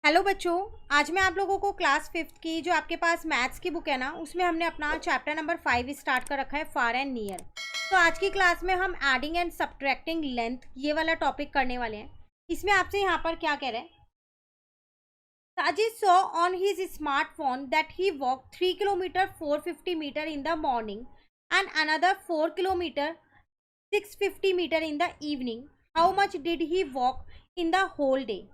Hello बच्चों। आज मैं आप लोगों को क्लास 5th की जो आपके पास मैथ्स की बुक है ना, उसमें हमने अपना चैप्टर नंबर 5 स्टार्ट कर रखा है, फार एंड नियर। तो आज की क्लास में हम एडिंग एंड सब्ट्रैक्टिंग लेंथ ये वाला टॉपिक करने वाले हैं। इसमें आपसे यहाँ पर क्या कह रहे हैं, Sajid saw on his smartphone that he walk 3 kilometre 450 metre in the morning and another 4 kilometre 650 metre in the evening. How much did he walk in the whole day?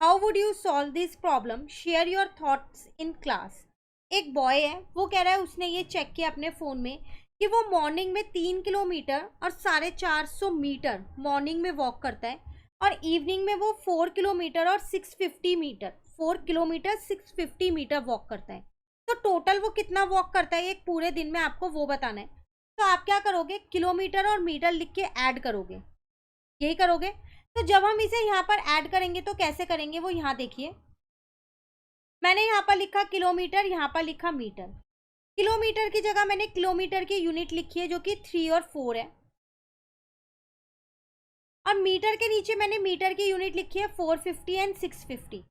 How would you solve this problem? Share your thoughts in class. एक boy है, वो कह रहा है उसने ये check किया अपने फ़ोन में कि वो मॉर्निंग में 3 किलोमीटर और 450 मीटर मॉर्निंग में वॉक करता है और इवनिंग में वो 4 किलोमीटर और 650 मीटर 4 किलोमीटर 650 मीटर वॉक करता है। तो टोटल वो कितना वॉक करता है एक पूरे दिन में, आपको वो बताना है। तो आप क्या करोगे, किलोमीटर और मीटर लिख के ऐड करोगे, यही करोगे। तो जब हम इसे यहाँ पर ऐड करेंगे तो कैसे करेंगे वो यहाँ देखिए। मैंने यहाँ पर लिखा किलोमीटर, यहाँ पर लिखा मीटर। किलोमीटर की जगह मैंने किलोमीटर की यूनिट लिखी है जो कि 3 और 4 है, और मीटर के नीचे मैंने मीटर की यूनिट लिखी है 450 एंड 650।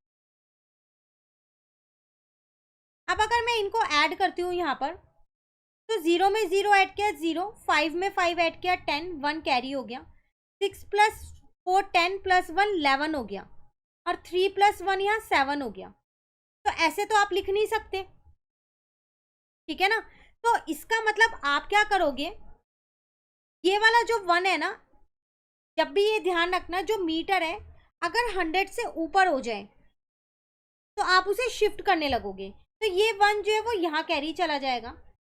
अब अगर मैं इनको ऐड करती हूँ यहाँ पर, तो 0 में 0 ऐड किया 0, 5 में 5 ऐड किया 10, 1 कैरी हो गया, 6 प्लस 4 10 प्लस 1 11 हो गया, और 3 प्लस 1 यहाँ 7 हो गया। तो ऐसे तो आप लिख नहीं सकते, ठीक है ना। तो इसका मतलब आप क्या करोगे, ये वाला जो 1 है ना, जब भी ये ध्यान रखना, जो मीटर है अगर 100 से ऊपर हो जाए तो आप उसे शिफ्ट करने लगोगे, तो ये 1 जो है वो यहाँ कैरी चला जाएगा।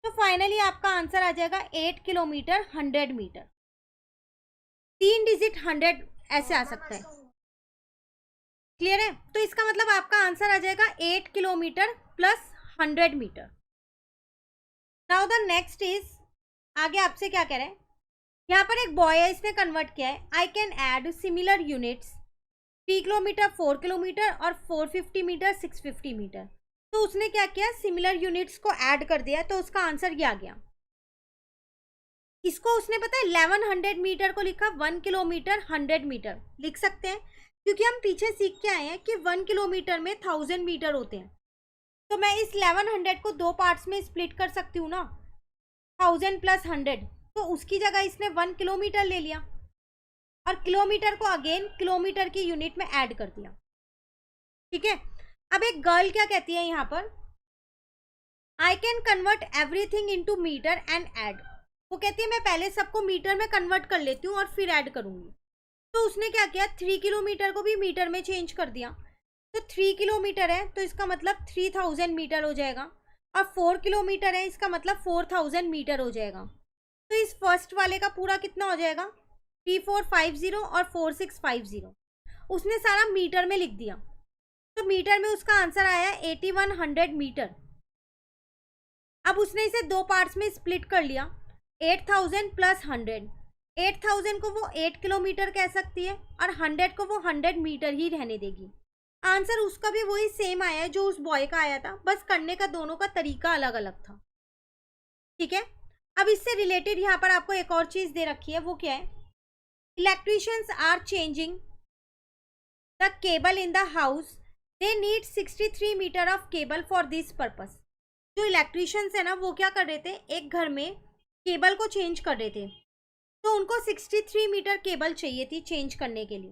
तो फाइनली आपका आंसर आ जाएगा 8 किलोमीटर 100 मीटर। 3 डिजिट 100 ऐसे आ सकता है, क्लियर है। तो इसका मतलब आपका आंसर आ जाएगा 8 kilometre plus 100 metre. Now the next is, आगे आपसे क्या कह रहे हैं, यहाँ पर एक बॉय है, इसने कन्वर्ट किया है, I can add similar units 3 kilometre 4 kilometre और 450 मीटर 650 मीटर। तो उसने क्या किया, सिमिलर यूनिट्स को ऐड कर दिया, तो उसका आंसर ये आ गया। इसको उसने पता है 1100 मीटर को लिखा 1 किलोमीटर 100 मीटर लिख सकते हैं, क्योंकि हम पीछे सीख के आए हैं कि 1 किलोमीटर में 1000 मीटर होते हैं। तो मैं इस 1100 को 2 पार्ट्स में स्प्लिट कर सकती हूँ ना, 1000 प्लस 100। तो उसकी जगह इसने 1 किलोमीटर ले लिया और किलोमीटर को अगेन किलोमीटर की यूनिट में ऐड कर दिया, ठीक है। अब एक गर्ल क्या कहती है यहाँ पर, I can convert everything into metre and add. वो कहती है मैं पहले सबको मीटर में कन्वर्ट कर लेती हूँ और फिर ऐड करूंगी। तो उसने क्या किया, 3 किलोमीटर को भी मीटर में चेंज कर दिया। तो 3 किलोमीटर है तो इसका मतलब 3000 मीटर हो जाएगा, और 4 किलोमीटर है इसका मतलब 4000 मीटर हो जाएगा। तो इस फर्स्ट वाले का पूरा कितना हो जाएगा, 3450 और 4650। उसने सारा मीटर में लिख दिया, तो मीटर में उसका आंसर आया 8100 मीटर। अब उसने इसे 2 पार्ट्स में स्प्लिट कर लिया, 8000 प्लस 100। 8000 को वो 8 किलोमीटर कह सकती है और 100 को वो 100 मीटर ही रहने देगी। आंसर उसका भी वही सेम आया है जो उस बॉय का आया था, बस करने का दोनों का तरीका अलग अलग था, ठीक है। अब इससे रिलेटेड यहाँ पर आपको एक और चीज दे रखी है, वो क्या है, electricians are changing the cable in the house, they need 63 metre of cable for this purpose. जो इलेक्ट्रिशियंस है ना, वो क्या कर रहे थे, एक घर में केबल को चेंज कर रहे थे, तो उनको 63 मीटर केबल चाहिए थी चेंज करने के लिए।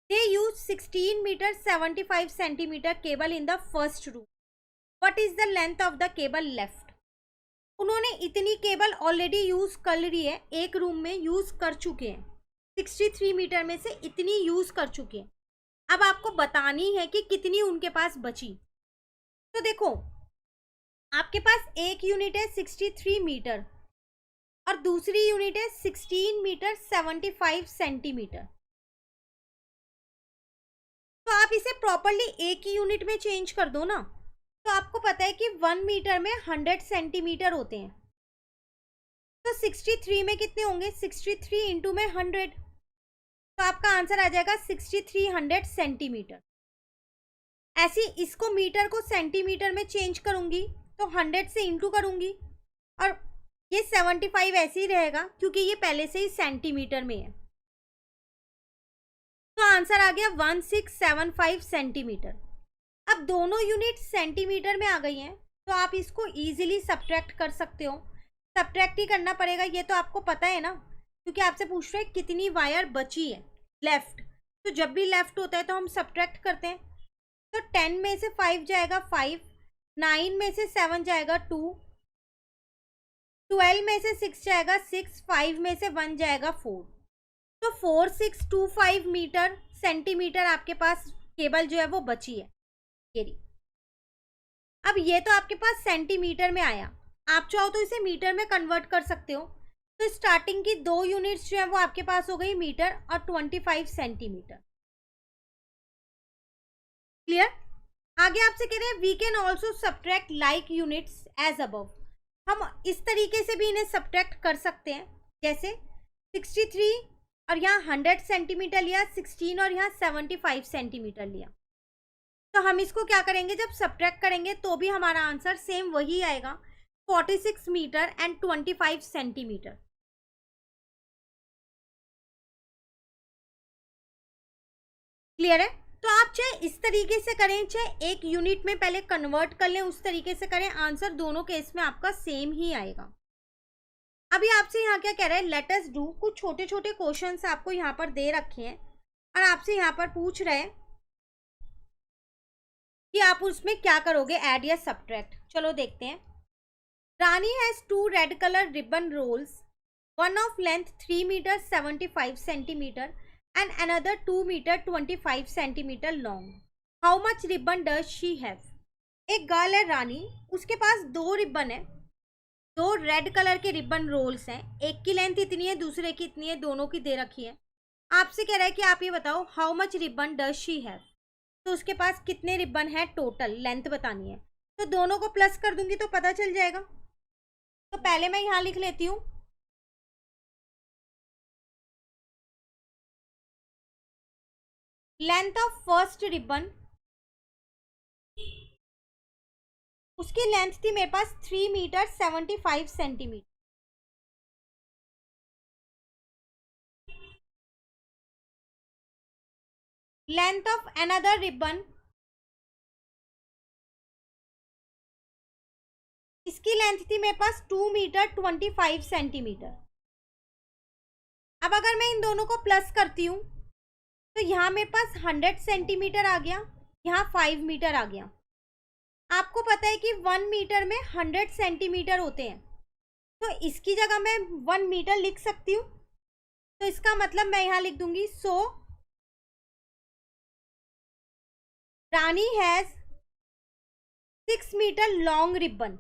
They use 16 metre 75 centimetre cable in the first room. What is the length of the cable left? उन्होंने इतनी केबल ऑलरेडी यूज कर ली है, एक रूम में यूज कर चुके हैं, 63 मीटर में से इतनी यूज कर चुके हैं। अब आपको बतानी है कि कितनी उनके पास बची। तो देखो, आपके पास एक यूनिट है 63 मीटर और दूसरी यूनिट है 16 मीटर 75 सेंटीमीटर। तो आप इसे प्रॉपरली एक ही यूनिट में चेंज कर दो ना। तो आपको पता है कि 1 मीटर में 100 सेंटीमीटर होते हैं, तो 63 में कितने होंगे, 63 इंटू में 100, तो आपका आंसर आ जाएगा 6300 सेंटीमीटर। ऐसी इसको मीटर को सेंटीमीटर में चेंज करूंगी तो 100 से इंटू करूंगी, और ये 75 ऐसे ही रहेगा क्योंकि ये पहले से ही सेंटीमीटर में है। तो आंसर आ गया 1675 सेंटीमीटर। अब दोनों यूनिट सेंटीमीटर में आ गई हैं, तो आप इसको इजीली सब्ट्रैक्ट कर सकते हो। सब्ट्रैक्ट ही करना पड़ेगा, ये तो आपको पता है ना, क्योंकि आपसे पूछ रहे हैं कितनी वायर बची है लेफ्ट। तो जब भी लेफ्ट होता है तो हम सब्ट्रैक्ट करते हैं। तो 10 में से 5 जाएगा 5, 9 में से 7 जाएगा 2, 12 में से 6 जाएगा 6, 5 में से 1 जाएगा 4। तो 4625 मीटर सेंटीमीटर आपके पास केबल जो है वो बची है। ये रही। अब ये तो आपके पास सेंटीमीटर में आया, आप चाहो तो इसे मीटर में कन्वर्ट कर सकते हो। तो स्टार्टिंग की 2 यूनिट्स जो है वो आपके पास हो गई मीटर और 25 सेंटीमीटर। क्लियर? आगे आपसे कह रहे हैं we can also subtract like units as above. हम इस तरीके से भी इन्हें सब्ट्रैक्ट कर सकते हैं, जैसे 63 और यहाँ 100 सेंटीमीटर लिया, 16 और यहाँ 75 सेंटीमीटर लिया। तो हम इसको क्या करेंगे, जब सब्ट्रैक्ट करेंगे तो भी हमारा आंसर सेम वही आएगा, 46 मीटर एंड 25 सेंटीमीटर। क्लियर है? तो आप चाहे इस तरीके से करें, चाहे एक यूनिट में पहले कन्वर्ट कर लें, उस तरीके से करें, आंसर दोनों केस में आपका सेम ही आएगा। अभी आपसे यहाँ क्या कह रहा है, लेट अस डू, कुछ छोटे छोटे क्वेश्चंस आपको यहाँ पर दे रखे हैं और आपसे यहाँ पर पूछ रहे हैं कि आप उसमें क्या करोगे, ऐड या सब्ट्रैक्ट। चलो देखते हैं। Rani has 2 red colour ribbon rolls, one of length 3 metre 75 centimetre and another 2 meter 25 centimeter long. How much ribbon does she have? एक गर्ल है रानी, उसके पास 2 रिबन है, 2 रेड कलर के रिबन रोल्स हैं, एक की लेंथ इतनी है, दूसरे की इतनी है, दोनों की दे रखी है। आपसे कह रहा है कि आप ये बताओ how much ribbon does she have. तो उसके पास कितने रिबन है टोटल, लेंथ बतानी है। तो दोनों को प्लस कर दूंगी तो पता चल जाएगा। तो पहले मैं यहाँ लिख लेती हूँ, लेंथ ऑफ फर्स्ट रिबन, उसकी लेंथ थी मेरे पास 3 metre 75 centimetre. Length of another ribbon, इसकी लेंथ थी मेरे पास 2 मीटर 25 सेंटीमीटर। अब अगर मैं इन दोनों को प्लस करती हूँ तो यहाँ मेरे पास 100 सेंटीमीटर आ गया, यहाँ 5 मीटर आ गया। आपको पता है कि 1 मीटर में 100 सेंटीमीटर होते हैं, तो इसकी जगह मैं 1 मीटर लिख सकती हूँ। तो इसका मतलब मैं यहाँ लिख दूंगी, सो रानी हैज 6 मीटर लॉन्ग रिबन,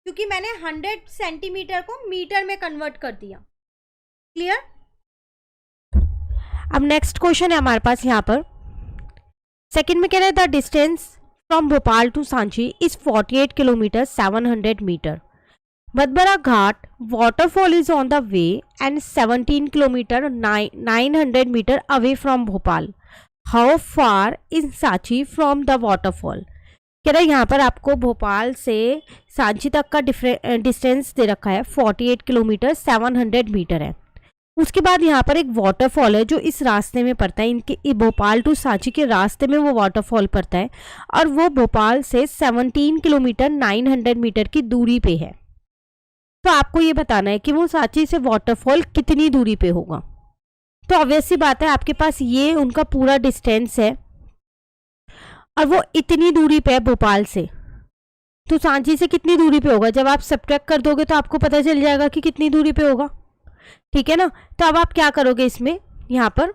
क्योंकि मैंने 100 सेंटीमीटर को मीटर में कन्वर्ट कर दिया। क्लियर? अब नेक्स्ट क्वेश्चन है हमारे पास यहाँ पर, सेकंड में कह रहे हैं the distance from Bhopal to Sanchi is 48 kilometre 700 metre. Madhbara Ghat waterfall is on the way and 17 kilometre 900 metre away from Bhopal. How far is Sanchi from the waterfall. कह रहा है यहाँ पर आपको भोपाल से सांची तक का डिस्टेंस दे रखा है, 48 किलोमीटर 700 मीटर है। उसके बाद यहाँ पर एक वाटरफॉल है जो इस रास्ते में पड़ता है, इनके भोपाल टू सांची के रास्ते में वो वाटरफॉल पड़ता है और वो भोपाल से 17 किलोमीटर 900 मीटर की दूरी पे है। तो आपको ये बताना है कि वो सांची से वाटरफॉल कितनी दूरी पे होगा। तो ऑब्वियस सी बात है, आपके पास ये उनका पूरा डिस्टेंस है और वो इतनी दूरी पे है भोपाल से, तो सांची से कितनी दूरी पे होगा। जब आप सब्ट्रैक्ट कर दोगे तो आपको पता चल जाएगा कि कितनी दूरी पे होगा। ठीक है ना? तो अब आप क्या करोगे इसमें, यहाँ पर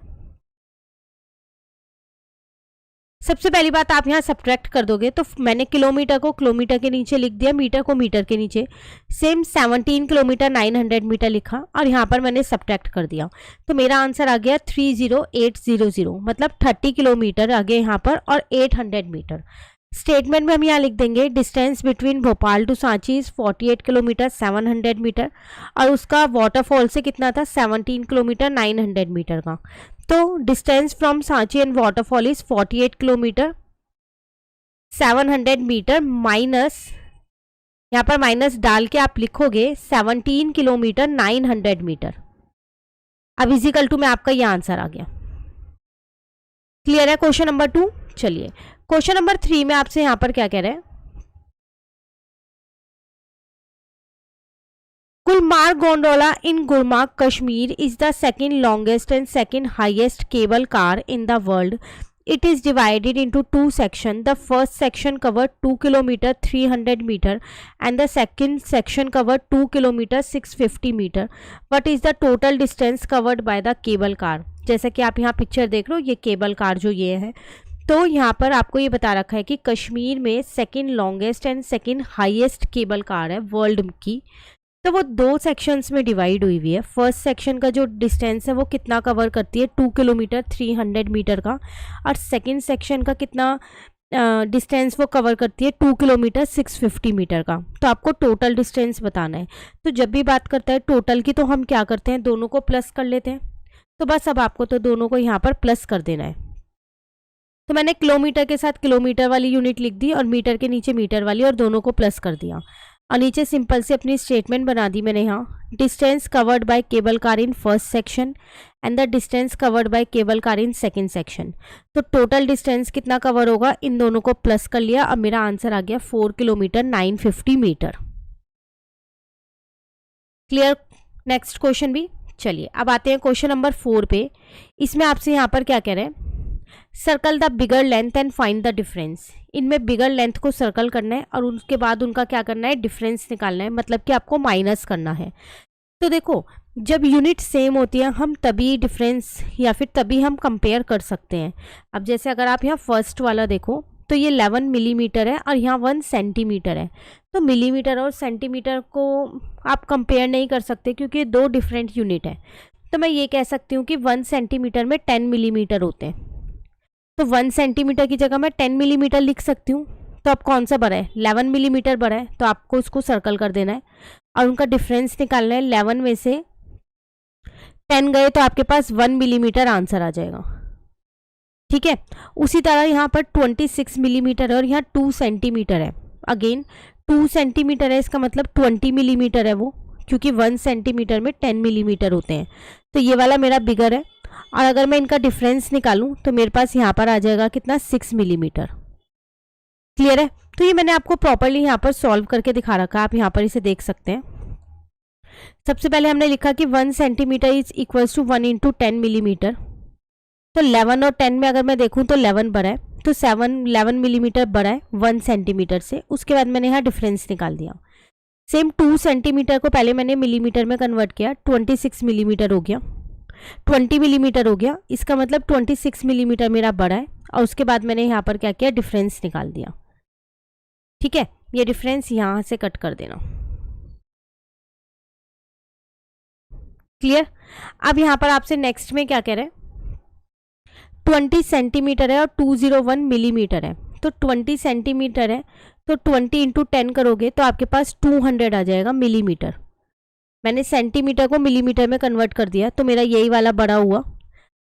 सबसे पहली बात आप यहाँ सब्ट्रैक्ट कर दोगे। तो मैंने किलोमीटर को किलोमीटर के नीचे लिख दिया, मीटर को मीटर के नीचे, सेम 17 किलोमीटर 900 मीटर लिखा और यहाँ पर मैंने सब्ट्रैक्ट कर दिया। तो मेरा आंसर आ गया 30800, मतलब 30 किलोमीटर आ गया यहाँ पर और 800 मीटर। स्टेटमेंट में हम यहाँ लिख देंगे distance between Bhopal to Sanchi is 48 kilometre 700 metre और उसका वाटरफॉल से कितना था, 17 किलोमीटर 900 मीटर का। तो distance from Sanchi and waterfall is 48 kilometre 700 metre minus, यहाँ पर माइनस डाल के आप लिखोगे 17 किलोमीटर 900 मीटर। अब इजिकल टू में आपका ये आंसर आ गया। क्लियर है क्वेश्चन नंबर 2? चलिए क्वेश्चन नंबर 3 में आपसे यहाँ पर क्या कह रहे हैं, Gulmarg gondola in Gulmarg Kashmir is the second longest and second highest cable car in the world. It is divided into two sections. The first section covered 2 kilometer 300 meter and the second section covered 2 kilometer 650 meter. What is the total distance covered by the cable car? जैसा कि आप यहाँ picture देख रहे हो, ये cable car जो ये है, तो यहाँ पर आपको ये बता रखा है कि कश्मीर में second longest and second highest cable car है वर्ल्ड की. तो वो दो सेक्शंस में डिवाइड हुई हुई है. फर्स्ट सेक्शन का जो डिस्टेंस है वो कितना कवर करती है, 2 किलोमीटर 300 मीटर का, और सेकंड सेक्शन का कितना डिस्टेंस वो कवर करती है, 2 किलोमीटर 650 मीटर का. तो आपको टोटल डिस्टेंस बताना है. तो जब भी बात करता है टोटल की तो हम क्या करते हैं, दोनों को प्लस कर लेते हैं. तो बस अब आपको तो दोनों को यहाँ पर प्लस कर देना है. तो मैंने किलोमीटर के साथ किलोमीटर वाली यूनिट लिख दी और मीटर के नीचे मीटर वाली, और दोनों को प्लस कर दिया. और नीचे सिंपल से अपनी स्टेटमेंट बना दी मैंने यहाँ, distance covered by cable car in first section and the distance covered by cable car in second section. तो टोटल डिस्टेंस कितना कवर होगा, इन दोनों को प्लस कर लिया. अब मेरा आंसर आ गया 4 kilometre 950 metre. Clear. Next question भी. चलिए अब आते हैं क्वेश्चन नंबर 4 पे. इसमें आपसे यहाँ पर क्या कह रहे हैं, circle the bigger length and find the difference. इनमें बिगर लेंथ को सर्कल करना है और उसके बाद उनका क्या करना है, डिफरेंस निकालना है, मतलब कि आपको माइनस करना है. तो देखो जब यूनिट सेम होती है हम तभी डिफरेंस या फिर तभी हम कंपेयर कर सकते हैं. अब जैसे अगर आप यहाँ फर्स्ट वाला देखो तो ये 11 मिलीमीटर है और यहाँ 1 सेंटीमीटर है. तो मिलीमीटर और सेंटीमीटर को आप कंपेयर नहीं कर सकते क्योंकि दो डिफरेंट यूनिट है. तो मैं ये कह सकती हूँ कि 1 सेंटीमीटर में 10 मिलीमीटर होते हैं. तो 1 सेंटीमीटर की जगह मैं 10 मिलीमीटर लिख सकती हूँ. तो अब कौन सा बड़ा है, 11 मिलीमीटर बड़ा है, तो आपको उसको सर्कल कर देना है और उनका डिफरेंस निकालना है. 11 में से 10 गए तो आपके पास 1 मिलीमीटर आंसर आ जाएगा. ठीक है. उसी तरह यहाँ पर 26 मिलीमीटर है और यहाँ 2 सेंटीमीटर है. अगेन 2 सेंटीमीटर है, इसका मतलब 20 मिलीमीटर है वो, क्योंकि 1 सेंटीमीटर में 10 मिलीमीटर होते हैं. तो ये वाला मेरा बिगर है. और अगर मैं इनका डिफरेंस निकालूं तो मेरे पास यहाँ पर आ जाएगा कितना, 6 मिलीमीटर. क्लियर है. तो ये मैंने आपको प्रॉपर्ली यहाँ पर सॉल्व करके दिखा रखा है, आप यहाँ पर इसे देख सकते हैं. सबसे पहले हमने लिखा कि 1 centimetre is equals to 1 into 10 millimetre. तो 11 और 10 में अगर मैं देखूँ तो 11 बड़ा है, तो 11 मिलीमीटर बड़ा है 1 सेंटीमीटर से. उसके बाद मैंने यहाँ डिफरेंस निकाल दिया. सेम 2 सेंटीमीटर को पहले मैंने मिलीमीटर में कन्वर्ट किया, 26 मिलीमीटर हो गया, 20 मिलीमीटर हो गया. इसका मतलब 26 मिलीमीटर मेरा बड़ा है. और उसके बाद मैंने यहाँ पर क्या किया, डिफरेंस निकाल दिया. ठीक है. ये डिफरेंस यहाँ से कट कर देना. क्लियर. अब यहाँ पर आपसे नेक्स्ट में क्या कह रहे हैं, 20 सेंटीमीटर है और 201 मिलीमीटर है. तो 20 सेंटीमीटर है तो 20 इंटू 10 करोगे तो आपके पास 200 आ जाएगा मिलीमीटर. मैंने सेंटीमीटर को मिलीमीटर में कन्वर्ट कर दिया, तो मेरा यही वाला बड़ा हुआ.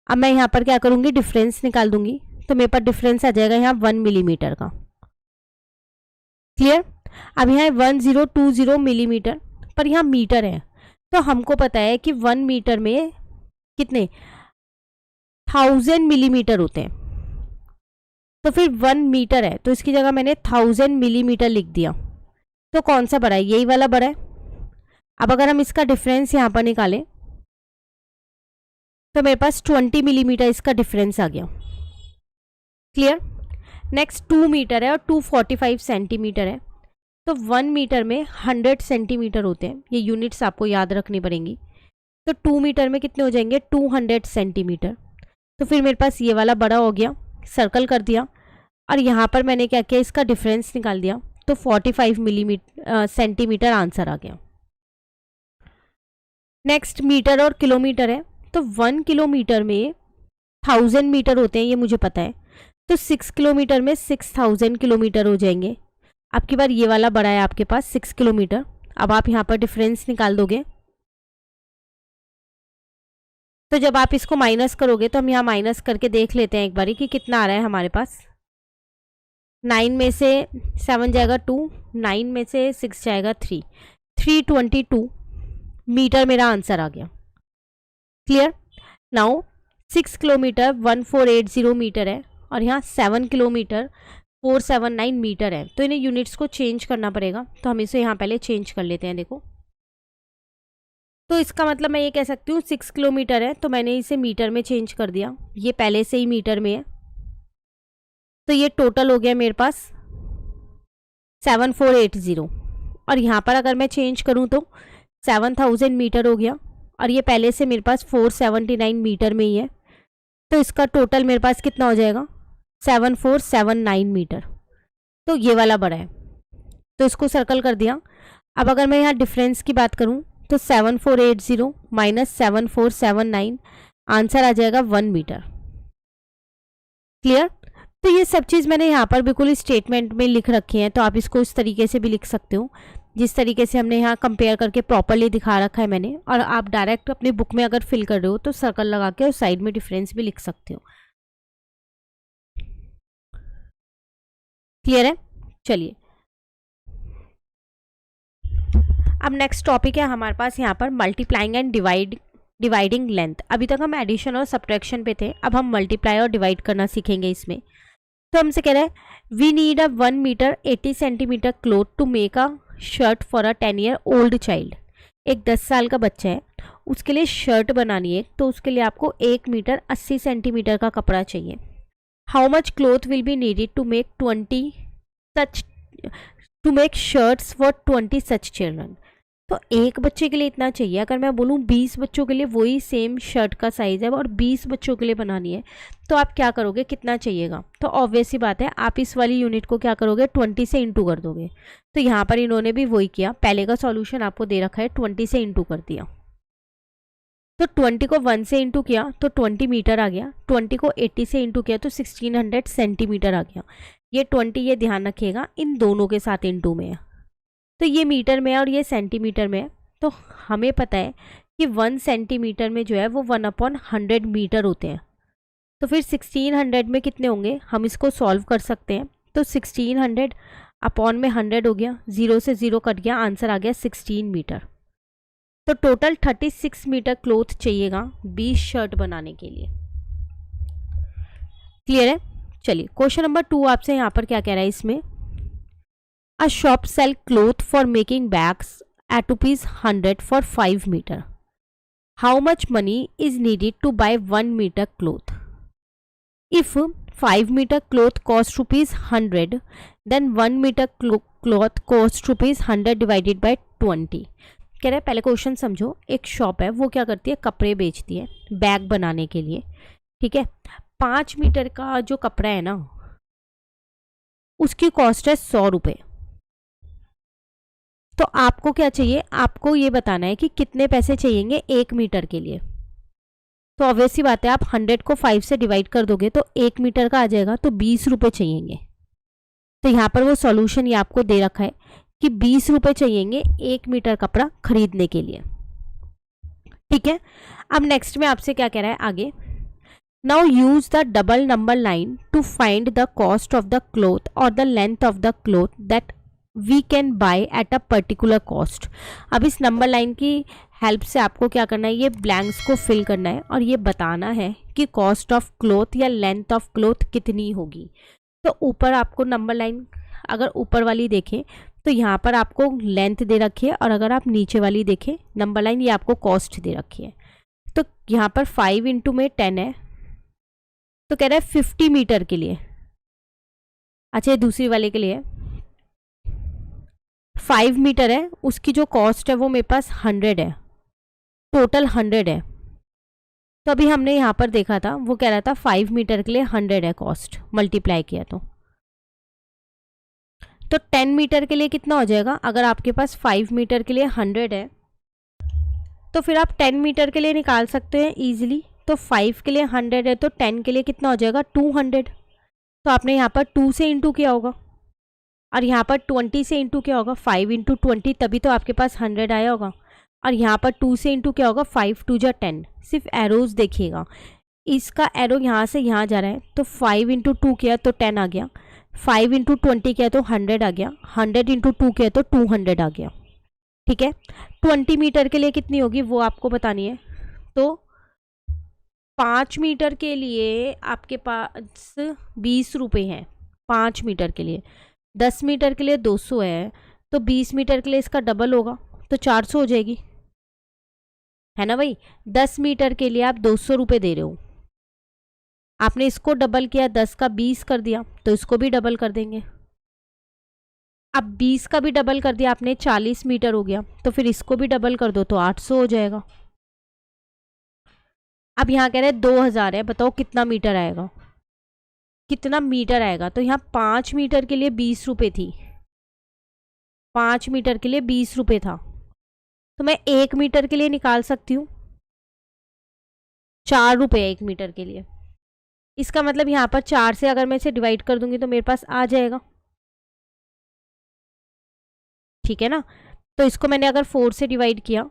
अब मैं यहाँ पर क्या करूँगी, डिफरेंस निकाल दूंगी. तो मेरे पास डिफरेंस आ जाएगा यहाँ 1 मिलीमीटर का. क्लियर. अब यहाँ 1020 मिलीमीटर, पर यहाँ मीटर है. तो हमको पता है कि 1 मीटर में कितने 1000 मिलीमीटर होते हैं. तो फिर 1 मीटर है तो इसकी जगह मैंने 1000 मिलीमीटर लिख दिया. तो कौन सा बड़ा है, यही वाला बड़ा है. अब अगर हम इसका डिफरेंस यहाँ पर निकालें तो मेरे पास 20 मिलीमीटर इसका डिफरेंस आ गया. क्लियर. नेक्स्ट 2 मीटर है और 245 सेंटीमीटर है. तो 1 मीटर में 100 सेंटीमीटर होते हैं. ये यूनिट्स आपको याद रखनी पड़ेंगी. तो 2 मीटर में कितने हो जाएंगे, 200 सेंटीमीटर. तो फिर मेरे पास ये वाला बड़ा हो गया, सर्कल कर दिया. और यहाँ पर मैंने क्या किया, इसका डिफरेंस निकाल दिया. तो 45 सेंटीमीटर आंसर आ गया. नेक्स्ट मीटर और किलोमीटर है. तो 1 किलोमीटर में 1000 मीटर होते हैं, ये मुझे पता है. तो 6 किलोमीटर में 6000 किलोमीटर हो जाएंगे. अब की बार ये वाला बड़ा है आपके पास 6 किलोमीटर. अब आप यहाँ पर डिफरेंस निकाल दोगे. तो जब आप इसको माइनस करोगे तो हम यहाँ माइनस करके देख लेते हैं एक बारी कि कितना आ रहा है हमारे पास. 9 में से 7 जाएगा 2, 9 में से 6 जाएगा 3, 322 मीटर मेरा आंसर आ गया. क्लियर. नाउ 6 किलोमीटर 1480 मीटर है और यहाँ 7 किलोमीटर 479 मीटर है, तो इन्हें यूनिट्स को चेंज करना पड़ेगा। तो हम इसे यहाँ पहले चेंज कर लेते हैं। देखो, तो इसका मतलब मैं ये कह सकती हूँ 6 किलोमीटर है, तो मैंने इसे मीटर में चेंज कर दिया। ये पहले से ही मीटर में है, तो ये टोटल हो गया मेरे पास 7480। और यहाँ पर अगर मैं चेंज करूँ तो 7000 मीटर हो गया, और ये पहले से मेरे पास 479 मीटर में ही है, तो इसका टोटल मेरे पास कितना हो जाएगा 7479 मीटर। तो ये वाला बड़ा है, तो इसको सर्कल कर दिया। अब अगर मैं यहाँ डिफरेंस की बात करूँ तो 7480 माइनस 7479, आंसर आ जाएगा 1 मीटर। क्लियर? तो ये सब चीज़ मैंने यहाँ पर बिल्कुल स्टेटमेंट में लिख रखी है, तो आप इसको इस तरीके से भी लिख सकते हो जिस तरीके से हमने यहाँ कंपेयर करके प्रॉपरली दिखा रखा है मैंने। और आप डायरेक्ट अपनी बुक में अगर फिल कर रहे हो तो सर्कल लगा के और साइड में डिफरेंस भी लिख सकते हो। क्लियर है? चलिए, अब नेक्स्ट टॉपिक है हमारे पास यहाँ पर मल्टीप्लाइंग एंड डिवाइडिंग लेंथ। अभी तक हम एडिशन और सब्ट्रैक्शन पे थे, अब हम मल्टीप्लाई और डिवाइड करना सीखेंगे इसमें। तो हमसे कह रहा है we need a 1 metre 80 centimetre cloth to make a shirt for a 10 year old child. एक 10 साल का बच्चा है, उसके लिए शर्ट बनानी है, तो उसके लिए आपको 1 मीटर 80 सेंटीमीटर का कपड़ा चाहिए। How much cloth will be needed to make shirts for 20 such children. तो एक बच्चे के लिए इतना चाहिए। अगर मैं बोलूँ 20 बच्चों के लिए वही सेम शर्ट का साइज़ है और 20 बच्चों के लिए बनानी है, तो आप क्या करोगे, कितना चाहिएगा? तो ऑब्वियस ही बात है, आप इस वाली यूनिट को क्या करोगे 20 से इंटू कर दोगे। तो यहाँ पर इन्होंने भी वही किया, पहले का सॉल्यूशन आपको दे रखा है 20 से इंटू कर दिया। तो 20 को 1 से इंटू किया तो 20 मीटर आ गया, 20 को 80 से इंटू किया तो 1600 सेंटीमीटर आ गया। ये 20 ये ध्यान रखिएगा इन दोनों के साथ इंटू में है, तो ये मीटर में है और ये सेंटीमीटर में है। तो हमें पता है कि 1 सेंटीमीटर में जो है वो 1/100 मीटर होते हैं। तो फिर 1600 में कितने होंगे, हम इसको सॉल्व कर सकते हैं। तो 1600 अपॉन में 100 हो गया, 0 से 0 कट गया, आंसर आ गया 16 मीटर। तो टोटल 36 मीटर क्लोथ चाहिएगा 20 शर्ट बनाने के लिए। क्लियर है? चलिए, क्वेश्चन नंबर 2 आपसे यहाँ पर क्या कह रहा है इसमें, A shop sell cloth for making bags at ₹100 for 5 meter. How much money is needed to buy 1 meter cloth? If 5 meter cloth costs ₹100, then 1 meter cloth costs ₹100 divided by 20. कह रहा है पहले क्वेश्चन समझो। एक शॉप है, वो क्या करती है, कपड़े बेचती है बैग बनाने के लिए। ठीक है, 5 मीटर का जो कपड़ा है ना, उसकी कॉस्ट है 100 रुपये। तो आपको क्या चाहिए, आपको ये बताना है कि कितने पैसे चाहिएंगे 1 मीटर के लिए। तो ऑब्वियस सी बात है, आप 100 को 5 से डिवाइड कर दोगे तो 1 मीटर का आ जाएगा, तो 20 रुपये चाहिएंगे। तो यहाँ पर वो सॉल्यूशन ये आपको दे रखा है कि 20 रुपये चाहिएंगे 1 मीटर कपड़ा खरीदने के लिए। ठीक है, अब नेक्स्ट में आपसे क्या कह रहा है आगे, now use the double number line to find the cost of the cloth और the length of the cloth that we can buy at a particular cost. अब इस नंबर लाइन की हेल्प से आपको क्या करना है, ये ब्लैंक्स को फिल करना है और ये बताना है कि कॉस्ट ऑफ क्लोथ या लेंथ ऑफ क्लोथ कितनी होगी। तो ऊपर आपको नंबर लाइन अगर ऊपर वाली देखें तो यहाँ पर आपको लेंथ दे रखी है, और अगर आप नीचे वाली देखें नंबर लाइन, ये आपको कॉस्ट दे रखी है। तो यहाँ पर 5 इंटू में 10 है, तो कह रहा है 50 मीटर के लिए। अच्छा, ये दूसरी वाले के लिए 5 मीटर है, उसकी जो कॉस्ट है वो मेरे पास 100 है, टोटल 100 है। तो अभी हमने यहाँ पर देखा था, वो कह रहा था 5 मीटर के लिए 100 है कॉस्ट, मल्टीप्लाई किया तो 10 मीटर के लिए कितना हो जाएगा। अगर आपके पास 5 मीटर के लिए 100 है तो फिर आप 10 मीटर के लिए निकाल सकते हैं ईजिली। तो 5 के लिए 100 है तो 10 के लिए कितना हो जाएगा 200। तो आपने यहाँ पर 2 से इंटू किया होगा और यहाँ पर 20 से इंटू किया होगा, 5 इंटू 20, तभी तो आपके पास 100 आया होगा। और यहाँ पर 2 से इंटू किया होगा, 5 2 जा 10। सिर्फ एरोज देखिएगा, इसका एरो यहाँ से यहाँ जा रहा है, तो 5 इंटू 2 किया तो 10 आ गया, 5 इंटू 20 किया तो 100 आ गया, 100 इंटू 2 किया तो 200 आ गया। ठीक है, 20 मीटर के लिए कितनी होगी वो आपको बतानी है। तो 5 मीटर के लिए आपके पास 20 रुपये हैं, 5 मीटर के लिए। 10 मीटर के लिए 200 है, तो 20 मीटर के लिए इसका डबल होगा, तो 400 हो जाएगी, है ना भाई। 10 मीटर के लिए आप 200 रुपये दे रहे हो, आपने इसको डबल किया, 10 का 20 कर दिया, तो इसको भी डबल कर देंगे। अब 20 का भी डबल कर दिया आपने, 40 मीटर हो गया, तो फिर इसको भी डबल कर दो, तो 800 हो जाएगा। अब यहाँ कह रहे हैं 2000 है, बताओ कितना मीटर आएगा, कितना मीटर आएगा। तो यहाँ 5 मीटर के लिए 20 रुपये थी, 5 मीटर के लिए 20 रुपये था, तो मैं 1 मीटर के लिए निकाल सकती हूँ 4 रुपये 1 मीटर के लिए। इसका मतलब यहाँ पर 4 से अगर मैं इसे डिवाइड कर दूंगी तो मेरे पास आ जाएगा, ठीक है ना। तो इसको मैंने अगर 4 से डिवाइड किया,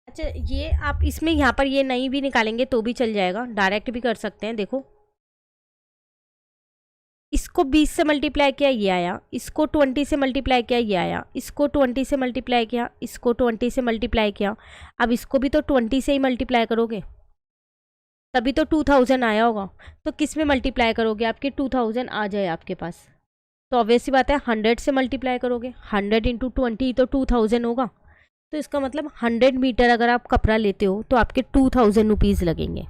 अच्छा ये आप इसमें यहाँ पर ये नहीं भी निकालेंगे तो भी चल जाएगा, डायरेक्ट भी कर सकते हैं। देखो इसको 20 से मल्टीप्लाई किया ये आया, इसको 20 से मल्टीप्लाई किया ये आया, इसको 20 से मल्टीप्लाई किया, इसको 20 से मल्टीप्लाई किया। अब इसको भी तो 20 से ही मल्टीप्लाई करोगे, तभी तो 2000 आया होगा। तो किस में मल्टीप्लाई करोगे, आपके 2000 आ जाए आपके पास, तो ऑब्वियस सी बात है 100 से मल्टीप्लाई करोगे, 100 इंटू 20 तो 2000 होगा। तो इसका मतलब 100 मीटर अगर आप कपड़ा लेते हो तो आपके 2000 रुपीज़ लगेंगे।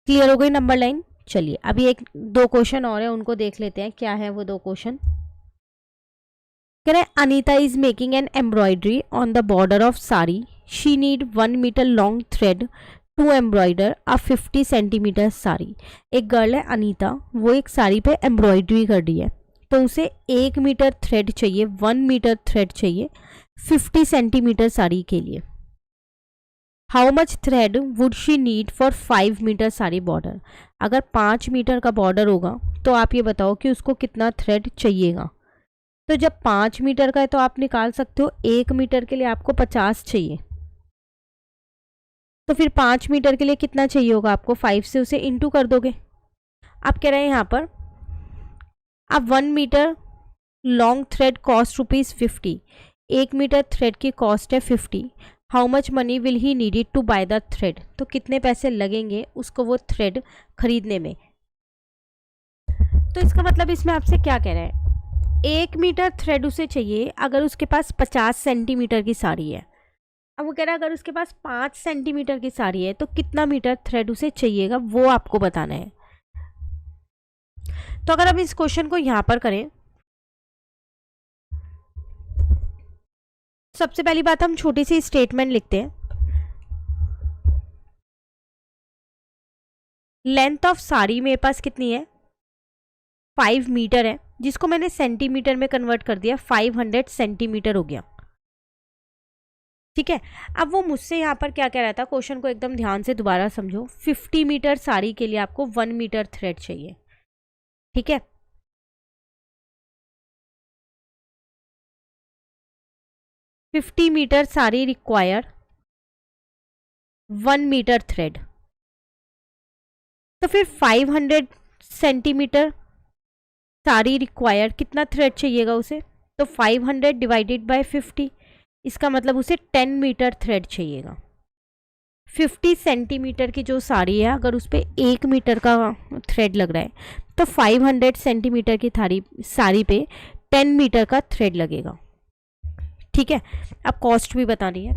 क्लियर हो गई नंबर लाइन। चलिए अभी 1-2 क्वेश्चन और है, उनको देख लेते हैं क्या है वो 2 क्वेश्चन। कह रहे Anita is making an embroidery on the border of sari, she need 1 metre long thread to embroider a 50 centimetre sari. एक गर्ल है अनीता, वो एक साड़ी पे एम्ब्रॉयडरी कर रही है, तो उसे 1 मीटर थ्रेड चाहिए, 1 मीटर थ्रेड चाहिए 50 सेंटीमीटर साड़ी के लिए। How much thread would she need for 5 metre sari border. अगर 5 मीटर का बॉर्डर होगा तो आप ये बताओ कि उसको कितना थ्रेड चाहिएगा। तो जब 5 मीटर का है तो आप निकाल सकते हो 1 मीटर के लिए आपको 50 चाहिए, तो फिर 5 मीटर के लिए कितना चाहिए होगा आपको, 5 से उसे इंटू कर दोगे। आप कह रहे हैं यहाँ पर अब 1 metre long thread cost ₹50, 1 metre thread की कॉस्ट है 50। How much money will he needed to buy the thread. तो कितने पैसे लगेंगे उसको वो थ्रेड खरीदने में। तो इसका मतलब इसमें आपसे क्या कह रहा है, 1 मीटर थ्रेड उसे चाहिए अगर उसके पास 50 सेंटीमीटर की साड़ी है। अब वो कह रहा है अगर उसके पास 5 सेंटीमीटर की साड़ी है तो कितना मीटर थ्रेड उसे चाहिएगा वो आपको बताना है। तो अगर हम इस क्वेश्चन को यहाँ पर करें, सबसे पहली बात हम छोटी सी स्टेटमेंट लिखते हैं। लेंथ ऑफ साड़ी मेरे पास कितनी है, 5 मीटर है, जिसको मैंने सेंटीमीटर में कन्वर्ट कर दिया, 500 सेंटीमीटर हो गया, ठीक है। अब वो मुझसे यहाँ पर क्या कह रहा था, क्वेश्चन को एकदम ध्यान से दोबारा समझो। 50 मीटर साड़ी के लिए आपको 1 मीटर थ्रेड चाहिए, ठीक है। 50 metre sari require 1 metre thread, तो फिर 500 सेंटीमीटर साड़ी रिक्वायर कितना थ्रेड चाहिएगा उसे, तो 500 डिवाइडेड बाय 50, इसका मतलब उसे 10 मीटर थ्रेड चाहिएगा। 50 सेंटीमीटर की जो साड़ी है अगर उस पर 1 मीटर का थ्रेड लग रहा है तो 500 सेंटीमीटर की साड़ी पे 10 मीटर का थ्रेड लगेगा, ठीक है। अब कॉस्ट भी बतानी है।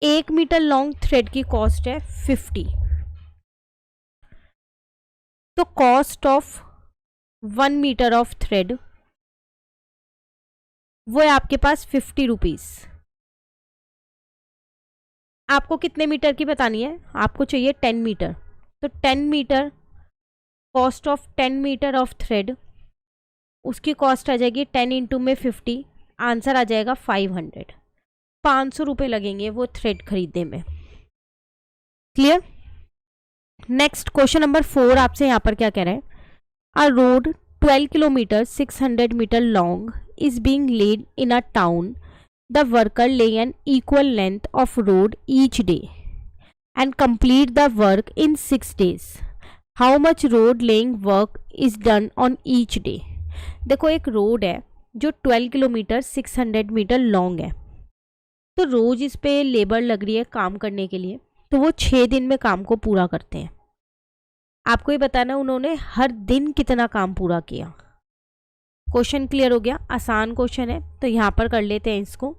1 मीटर लॉन्ग थ्रेड की कॉस्ट है 50, तो cost of 1 metre of thread वो है आपके पास 50 रुपीज़। आपको कितने मीटर की बतानी है, आपको चाहिए 10 मीटर, तो 10 metre cost of 10 metre of thread, उसकी कॉस्ट आ जाएगी 10 इंटू में 50, आंसर आ जाएगा 500। 500 रुपये लगेंगे वो थ्रेड खरीदने में। क्लियर। नेक्स्ट क्वेश्चन नंबर 4 आपसे यहाँ पर क्या कह रहा है, a road 12 kilometre 600 metre long is being laid in a town. The worker lay an equal length of road each day and complete the work in 6 days. How much road laying work is done on each day? देखो एक road है जो 12 kilometre 600 metre long है, तो रोज़ इस पे labour लग रही है काम करने के लिए, तो वो 6 दिन में काम को पूरा करते हैं। आपको ये बताना उन्होंने हर दिन कितना काम पूरा किया। क्वेश्चन क्लियर हो गया? आसान क्वेश्चन है, तो यहाँ पर कर लेते हैं इसको।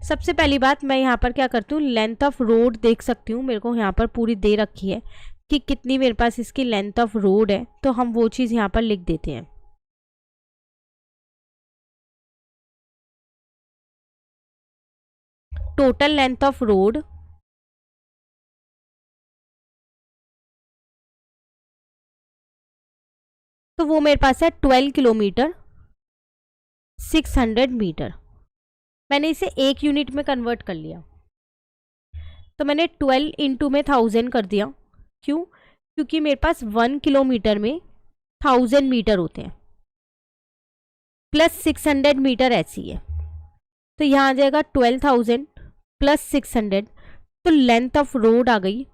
सबसे पहली बात मैं यहाँ पर क्या करती हूँ, लेंथ ऑफ रोड देख सकती हूँ, मेरे को यहाँ पर पूरी दे रखी है कि कितनी मेरे पास इसकी लेंथ ऑफ रोड है, तो हम वो चीज़ यहाँ पर लिख देते हैं। टोटल लेंथ ऑफ रोड तो वो मेरे पास है 12 किलोमीटर 600 मीटर। मैंने इसे एक यूनिट में कन्वर्ट कर लिया, तो मैंने 12 इंटू में 1000 कर दिया। क्यों? क्योंकि मेरे पास 1 किलोमीटर में 1000 मीटर होते हैं, प्लस 600 मीटर ऐसी है, तो यहाँ आ जाएगा 12,000 प्लस 600, तो लेंथ ऑफ रोड आ गई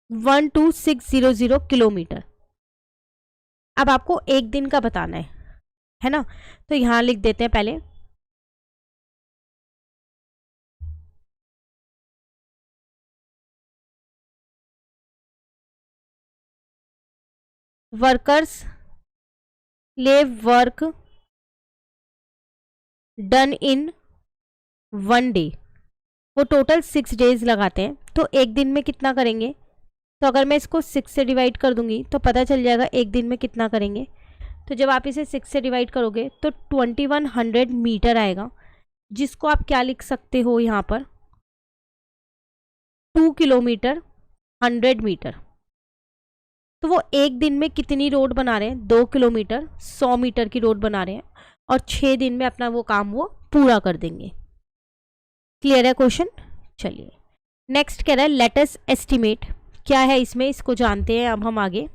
12600 किलोमीटर। अब आपको एक दिन का बताना है ना, तो यहाँ लिख देते हैं पहले वर्कर्स लेव वर्क डन इन 1 डे। वो टोटल 6 डेज लगाते हैं, तो एक दिन में कितना करेंगे? तो अगर मैं इसको 6 से डिवाइड कर दूंगी तो पता चल जाएगा एक दिन में कितना करेंगे। तो जब आप इसे 6 से डिवाइड करोगे तो 2100 मीटर आएगा, जिसको आप क्या लिख सकते हो यहाँ पर 2 किलोमीटर 100 मीटर। तो वो एक दिन में कितनी रोड बना रहे हैं? 2 किलोमीटर 100 मीटर की रोड बना रहे हैं, और 6 दिन में अपना वो काम वो पूरा कर देंगे। क्लियर है क्वेश्चन? चलिए नेक्स्ट कह रहा है लेट अस एस्टिमेट। क्या है इसमें, इसको जानते हैं अब हम आगे।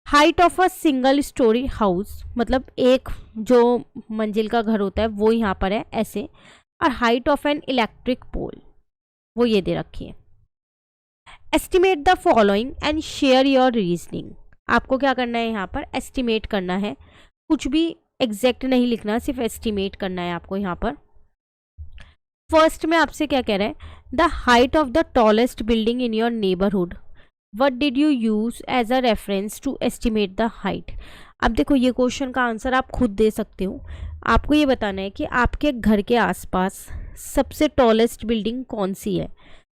Height of a single storey house, मतलब एक जो मंजिल का घर होता है वो यहाँ पर है ऐसे, और height of an electric pole वो ये दे रखी है। Estimate the following and share your reasoning. आपको क्या करना है यहाँ पर, एस्टिमेट करना है, कुछ भी एग्जैक्ट नहीं लिखना, सिर्फ एस्टिमेट करना है आपको यहाँ पर। फर्स्ट में आपसे क्या कह रहा है, the height of the tallest building in your neighbourhood, what did you use as a reference to estimate the height. अब देखो ये क्वेश्चन का आंसर आप खुद दे सकते हो। आपको ये बताना है कि आपके घर के आसपास सबसे टॉलेस्ट बिल्डिंग कौन सी है।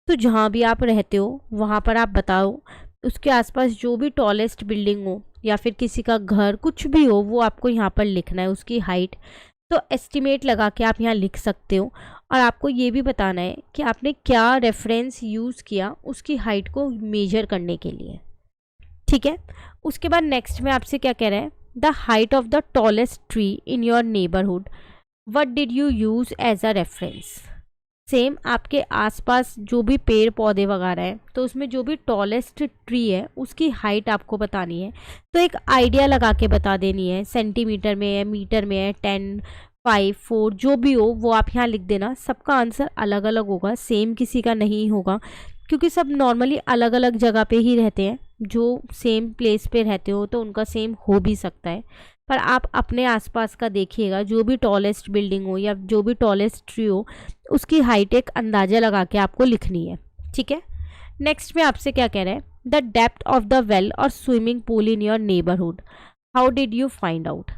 तो जहाँ भी आप रहते हो वहाँ पर आप बताओ, उसके आसपास जो भी टॉलेस्ट बिल्डिंग हो या फिर किसी का घर कुछ भी हो, वो आपको यहाँ पर लिखना है उसकी हाइट। तो एस्टिमेट लगा के आप यहाँ लिख सकते हो, और आपको ये भी बताना है कि आपने क्या रेफरेंस यूज़ किया उसकी हाइट को मेजर करने के लिए। ठीक है, उसके बाद नेक्स्ट में आपसे क्या कह रहा है, the height of the tallest tree in your neighbourhood, what did you use as a reference. Same आपके आसपास जो भी पेड़ पौधे वगैरह है, तो उसमें जो भी टॉलेस्ट ट्री है उसकी हाइट आपको बतानी है। तो एक आइडिया लगा के बता देनी है, सेंटीमीटर में है, मीटर में है, 10, 5, 4 जो भी हो वो आप यहाँ लिख देना। सबका आंसर अलग अलग होगा, सेम किसी का नहीं होगा, क्योंकि सब नॉर्मली अलग अलग जगह पे ही रहते हैं। जो सेम प्लेस पे रहते हो तो उनका सेम हो भी सकता है, पर आप अपने आसपास का देखिएगा, जो भी टॉलेस्ट बिल्डिंग हो या जो भी टॉलेस्ट ट्री हो उसकी हाइट एक अंदाज़ा लगा के आपको लिखनी है। ठीक है, नेक्स्ट में आपसे क्या कह रहा है, the depth of the well और swimming pool in your neighbourhood, how did you find out.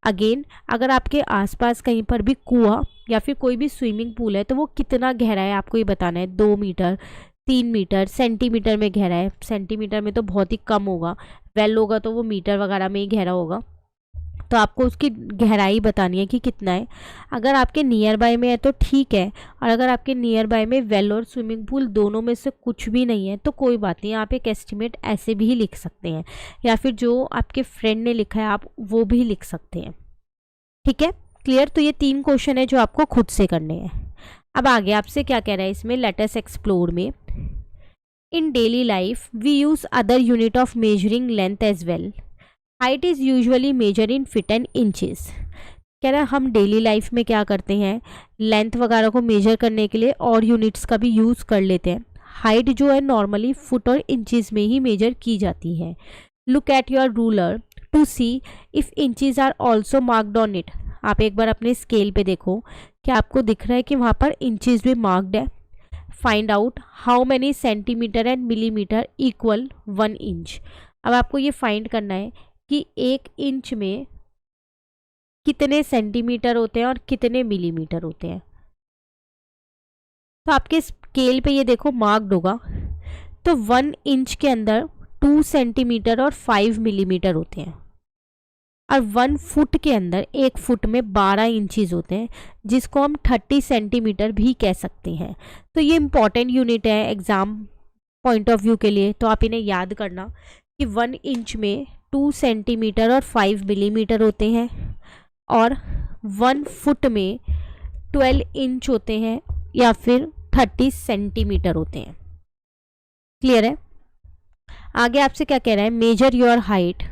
Again अगर आपके आसपास कहीं पर भी कुआं या फिर कोई भी स्विमिंग पूल है तो वो कितना गहरा है आपको ये बताना है। 2 मीटर 3 मीटर सेंटीमीटर में गहरा है, सेंटीमीटर में तो बहुत ही कम होगा, वेल होगा तो वो मीटर वगैरह में ही गहरा होगा। तो आपको उसकी गहराई बतानी है कि कितना है। अगर आपके नियर बाय में है तो ठीक है, और अगर आपके नियर बाय में वेल और स्विमिंग पूल दोनों में से कुछ भी नहीं है तो कोई बात नहीं, आप एक एस्टिमेट ऐसे भी लिख सकते हैं, या फिर जो आपके फ्रेंड ने लिखा है आप वो भी लिख सकते हैं। ठीक है, क्लियर। तो ये 3 क्वेश्चन है जो आपको खुद से करने हैं। अब आगे आपसे क्या कह रहा है इसमें, लेट अस एक्सप्लोर में, in daily life we use other unit of measuring length as well, height is usually measure in feet and inches. कह रहा है हम डेली लाइफ में क्या करते हैं, लेंथ वगैरह को मेजर करने के लिए और यूनिट्स का भी यूज़ कर लेते हैं। हाइट जो है नॉर्मली फुट और इंचेस में ही मेजर की जाती है। Look at your ruler to see if inches are also marked on it. आप एक बार अपने स्केल पे देखो कि आपको दिख रहा है कि वहाँ पर इंचज़ भी मार्क्ड है। Find out how many centimetre and millimetre equal 1 inch. अब आपको ये फाइंड करना है कि 1 इंच में कितने सेंटीमीटर होते हैं और कितने मिलीमीटर होते हैं। तो आपके स्केल पे ये देखो मार्क्ड होगा, तो 1 इंच के अंदर 2 सेंटीमीटर और 5 मिलीमीटर होते हैं, और 1 फुट के अंदर 1 फुट में 12 इंचज़ होते हैं, जिसको हम 30 सेंटीमीटर भी कह सकते हैं। तो ये इम्पॉर्टेंट यूनिट है एग्ज़ाम पॉइंट ऑफ व्यू के लिए, तो आप इन्हें याद करना कि 1 इंच में 2 सेंटीमीटर और 5 मिलीमीटर होते हैं, और 1 फुट में 12 इंच होते हैं या फिर 30 सेंटीमीटर होते हैं। क्लियर है? आगे आपसे क्या कह रहा है, major your height,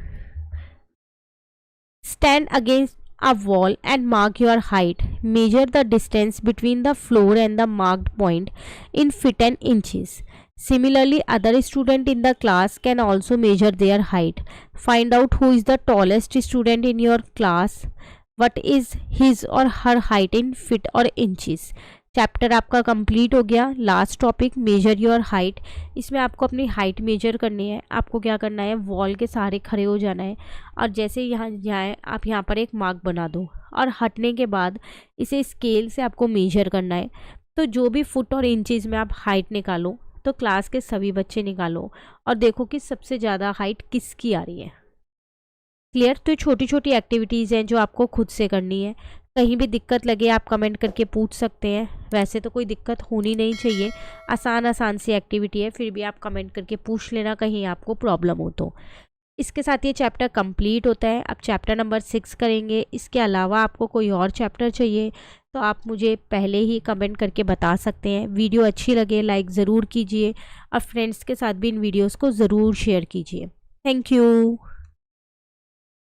stand against a wall and mark your height. Measure the distance between the floor and the marked point in feet and inches. Similarly, other student in the class can also measure their height. Find out who is the tallest student in your class. What is his or her height in feet or inches. Chapter आपका complete हो गया। Last topic major your height. इसमें आपको अपनी height measure करनी है। आपको क्या करना है, वॉल के सहारे खड़े हो जाना है, और जैसे यहाँ जाए आप यहाँ पर एक मार्क बना दो, और हटने के बाद इसे स्केल से आपको मेजर करना है। तो जो भी फुट और इंचज़ में आप हाइट निकालो, तो क्लास के सभी बच्चे निकालो और देखो कि सबसे ज़्यादा हाइट किसकी आ रही है। क्लियर? तो छोटी छोटी एक्टिविटीज़ हैं जो आपको खुद से करनी है। कहीं भी दिक्कत लगे आप कमेंट करके पूछ सकते हैं। वैसे तो कोई दिक्कत होनी नहीं चाहिए, आसान सी एक्टिविटी है, फिर भी आप कमेंट करके पूछ लेना कहीं आपको प्रॉब्लम हो तो। इसके साथ ये चैप्टर कंप्लीट होता है। अब चैप्टर नंबर 6 करेंगे। इसके अलावा आपको कोई और चैप्टर चाहिए तो आप मुझे पहले ही कमेंट करके बता सकते हैं। वीडियो अच्छी लगे लाइक ज़रूर कीजिए, और फ्रेंड्स के साथ भी इन वीडियोज़ को ज़रूर शेयर कीजिए। Thank you.